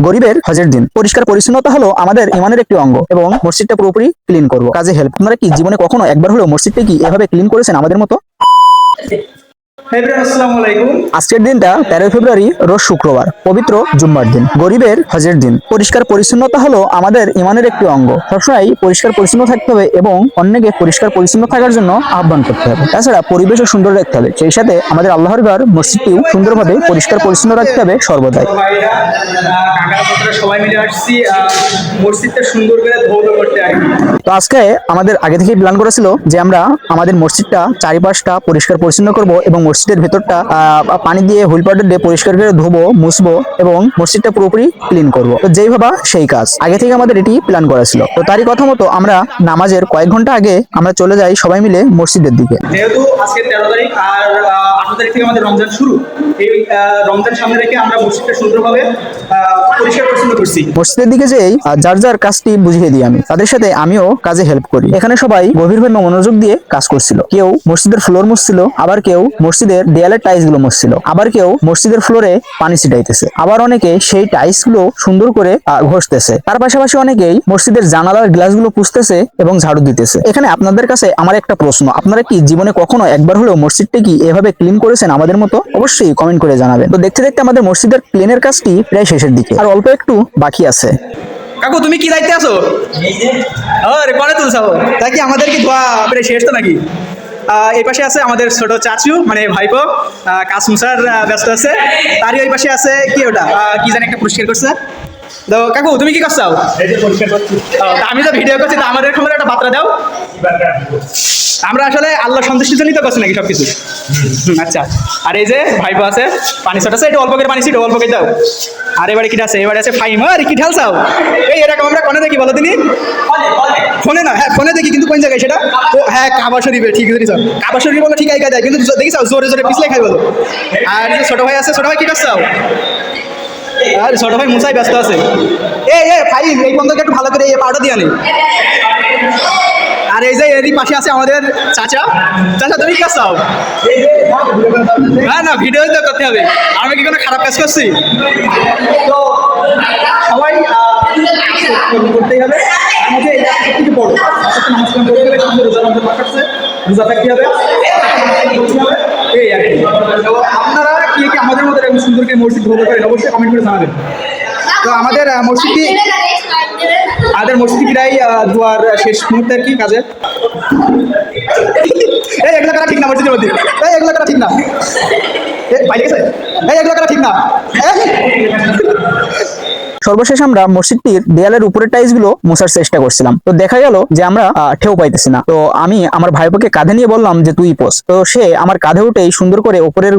গরিবের হজের দিন। পরিষ্কার পরিচ্ছন্নতা হলো আমাদের ইমানের একটি অঙ্গ এবং মসজিদটা পুরোপুরি ক্লিন করবো, কাজে হেল্প। আপনারা কি জীবনে কখনো একবার হলেও মসজিদটা কি এভাবে ক্লিন করেছেন আমাদের মতো? আসসালামু আলাইকুম। আজকের দিনটা 13 ফেব্রুয়ারি, রোজ শুক্রবার, পবিত্র জুম্মার দিন, গরিবের হজের দিন। পরিষ্কার পরিচ্ছন্নতা হলো আমাদের ইমানের একটি অঙ্গ। সবসময় পরিষ্কার পরিচ্ছন্ন থাকতে হবে এবং অন্যকে পরিষ্কার পরিচ্ছন্ন থাকার জন্য আহ্বান করতে হবে। তাছাড়া পরিবেশও সুন্দর রাখতে হবে, সেই সাথে আমাদের আল্লাহর ঘর মসজিদটিও সুন্দরভাবে পরিষ্কার পরিচ্ছন্ন রাখতে হবে সর্বদাই। সবাই মিলে আসছি মসজিদটা সুন্দর করে ধৌত করতে আর কি। তো আজকে আমাদের আগে থেকেই প্ল্যান করেছিল যে আমরা আমাদের মসজিদটা চারিপাশটা পরিষ্কার পরিচ্ছন্ন করব এবং মসজিদের ভেতরটা পানি দিয়ে হুইল পাউডার দিয়ে পরিষ্কার করে ধোবো, মুছবো এবং মসজিদটা পুরোপুরি ক্লিন করব। তো যেই ভাবা সেই কাজ, আগে থেকে আমাদের এটি প্ল্যান করা ছিল। তো তারই কথা মতো আমরা নামাজের কয়েক ঘন্টা আগে আমরা চলে যাই সবাই মিলে মসজিদের দিকে। যেহেতু আজকে 13 তারিখ আর 8 তারিখ থেকে আমাদের রমজান শুরু, এই রমজান সামনে রেখে আমরা মসজিদটা সুন্দরভাবে পরিষ্কার পরিচ্ছন্ন করছি। মসজিদের দিকে যেই যার যার কাজটি বুঝিয়ে দিই আমি, তাদের সাথে আমিও কাজে হেল্প করি। এখানে সবাই গভীরভাবে মনোযোগ দিয়ে কাজ করছিল। কেউ মসজিদের ফ্লোর মুছছিল, আবার কেউ মসজিদের দেয়ালের টাইলস গুলো মুছছিল, আবার কেউ মসজিদের ফ্লোরে পানি ছিটাইতেছে, আবার অনেকে সেই টাইলস গুলো সুন্দর করে ঘষতেছে। তার পাশাপাশি অনেকেই মসজিদের জানালার গ্লাস গুলো পুছতেছে এবং ঝাড়ু দিতেছে। এখানে আপনাদের কাছে আমার একটা প্রশ্ন, আপনারা কি জীবনে কখনো একবার হলেও মসজিদটা কি এভাবে ক্লিন করেছেন আমাদের মতো? অবশ্যই কমেন্ট করে জানাবেন। তো দেখতে দেখতে আমাদের মসজিদের ক্লিনের কাজটি প্রায় শেষের দিকে, আর অল্প একটু বাকি আছে। কাকু তুমি কি দায়িত্বে আছো? আরে পরে তুলছো তাই কি? আমাদের কি ধোয়া প্রায় শেষ তো নাকি? এই পাশে আছে আমাদের ছোট চাচু, মানে ভাইপো, কাজ মুছার ব্যস্ত আছে। তারই ওই পাশে আছে কি ওটা কি জানি একটা পরিষ্কার করছে। তো কাকু তুমি কি করছো? আমি তো ভিডিও করছি, তো আমাদের খবর একটা বার্তা দাও। আমরা আসলে আল্লাহ সন্তুষ্টির জন্যই তো করছি নাকি সবকিছু। আচ্ছা, আর এই যে ভাইপো আছে, পানি ছটাছে, একটু অল্প করে পানি ছিটো, অল্প করে দাও। আর এবারে কি আছে? এবারে আছে ফাইম। আর কি ঢালছাও? এই এরকম আমরা কোনে দেখি বলো তিনি? ফোনে না, হ্যাঁ ফোনে দেখি, কিন্তু কোন জায়গায় সেটা? ও হ্যাঁ, কাবা শরীফে, ঠিক আছে। কাবা শরীফ বলো ঠিক আছে, কিন্তু দেখিস জোরে জোরে পিছলে খাই বলো। আর যে ছোট ভাই আছে, ছোট ভাই কি করছো? আর ছোট ভাই মুসাই ব্যস্ত আছে। ফাইম, এই বন্ধুকে একটু ভালো করে পাউডার দিয়ে আনি। আর এই যে এরই পাশে আছে আমাদের চাচা। চাচা তুমি কি করছো? না না, ভিডিও তো করতে হবে, আমি কি কোনো খারাপ কাজ করছি? তো সবাই করতেই হবে। আমাকে এটা থেকে বড় রোজা থাকতে হবে, এই আর কি। তো আপনারা কি আমাদের মধ্যে এরকম সুন্দর করে মসজিদ ধরতে পারেন? অবশ্যই কমেন্ট করে জানাবেন। তো আমাদের মসজিদটি প্রায় দুয়ার শেষ মুহূর্তে আর কি কাজে। এই এগুলো করা ঠিক না মসজিদের মধ্যে, এই এগুলো করা ঠিক না, বাইরে গেছে, এই এগুলো করা ঠিক না। সর্বশেষ আমরা মসজিদটির দেয়ালের উপরের টাইলস গুলো মোছার চেষ্টা করছিলাম। তো দেখা গেল যে আমরা ঠেউ পাইতেছি না। তো আমি আমার ভাইপোকে কাঁধে নিয়ে বললাম যে তুই পোষ। তো সে আমার কাঁধে উঠেই সুন্দর করে উপরের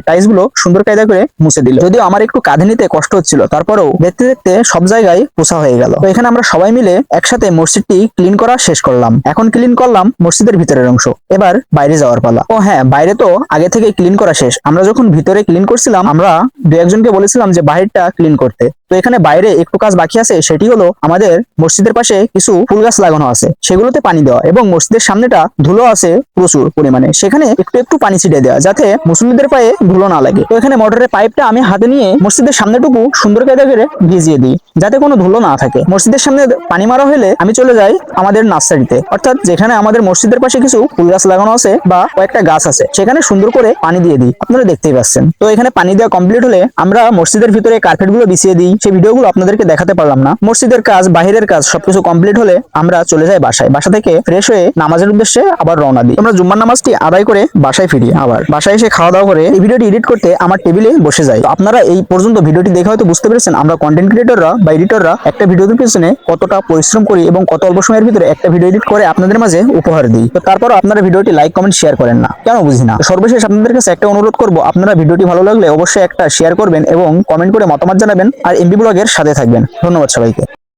টাইলস গুলো সুন্দর কায়দা করে মুছে দিল। যদিও আমার একটু কাঁধে নিতে কষ্ট হচ্ছিল, তারপরেও দেখতে দেখতে সব জায়গায় পোছা হয়ে গেল। তো এখানে আমরা সবাই মিলে একসাথে মসজিদটি ক্লিন করা শেষ করলাম। এখন ক্লিন করলাম মসজিদের ভিতরের অংশ, এবার বাইরে যাওয়ার পালা। ও হ্যাঁ, বাইরে তো আগে থেকে ক্লিন করা শেষ। আমরা যখন ভিতরে ক্লিন করছিলাম, আমরা দু একজনকে বলেছিলাম যে বাহিরটা ক্লিন করতে। তো এখানে বাইরে একটু কাজ বাকি আছে, সেটি হলো আমাদের মসজিদের পাশে কিছু ফুল গাছ লাগানো আছে, সেগুলোতে পানি দেওয়া এবং মসজিদের সামনেটা ধুলো আছে প্রচুর পরিমাণে, সেখানে একটু একটু পানি ছিটিয়ে দেওয়া যাতে মুসল্লিদের পায়ে ধুলো না লাগে। তো এখানে মোটরের পাইপটা আমি হাতে নিয়ে মসজিদের সামনেটুকু সুন্দর কায়দা করে ভিজিয়ে দিই যাতে কোনো ধুলো না থাকে। মসজিদের সামনে পানি মারা হলে আমি চলে যাই আমাদের নার্সারিতে, অর্থাৎ যেখানে আমাদের মসজিদের পাশে কিছু ফুল গাছ লাগানো আছে বা কয়েকটা গাছ আছে, সেখানে সুন্দর করে পানি দিয়ে দিই। আপনারা দেখতেই পাচ্ছেন। তো এখানে পানি দেওয়া কমপ্লিট হলে আমরা মসজিদের ভিতরে কার্পেট গুলো বিছিয়ে দিই। সেই ভিডিওগুলো আপনাদেরকে দেখাতে পারলাম না। মসজিদের কাজ, বাহিরের কাজ সবকিছু কমপ্লিট হলে আমরা চলে যাই বাসায়। বাসা থেকে ফ্রেশ হয়ে নামাজের উদ্দেশ্যে আবার রওনা দিই। আমরা জুম্মার নামাজটি আদায় করে বাসায় ফিরি। আবার বাসায় এসে খাওয়া দাওয়া করে এই ভিডিওটি এডিট করতে আমার টেবিলে বসে যাই। তো আপনারা এই পর্যন্ত ভিডিওটি দেখে হয়তো বুঝতে পেরেছেন আমরা কন্টেন্ট ক্রিয়েটররা বা এডিটররা একটা ভিডিওর পিছনে কতটা পরিশ্রম করি এবং কত অল্প সময়ের ভিতরে একটা ভিডিও এডিট করে আপনাদের মাঝে উপহার দিই। তো তারপর আপনারা ভিডিওটি লাইক কমেন্ট শেয়ার করেন না, কেন বুঝি না। সর্বশেষ আপনাদের কাছে একটা অনুরোধ করব, আপনারা ভিডিওটি ভালো লাগলে অবশ্যই একটা শেয়ার করবেন এবং কমেন্ট করে মতামত জানাবেন আর এমবি ব্লগের সাথে থাকবেন। ধন্যবাদ সবাইকে।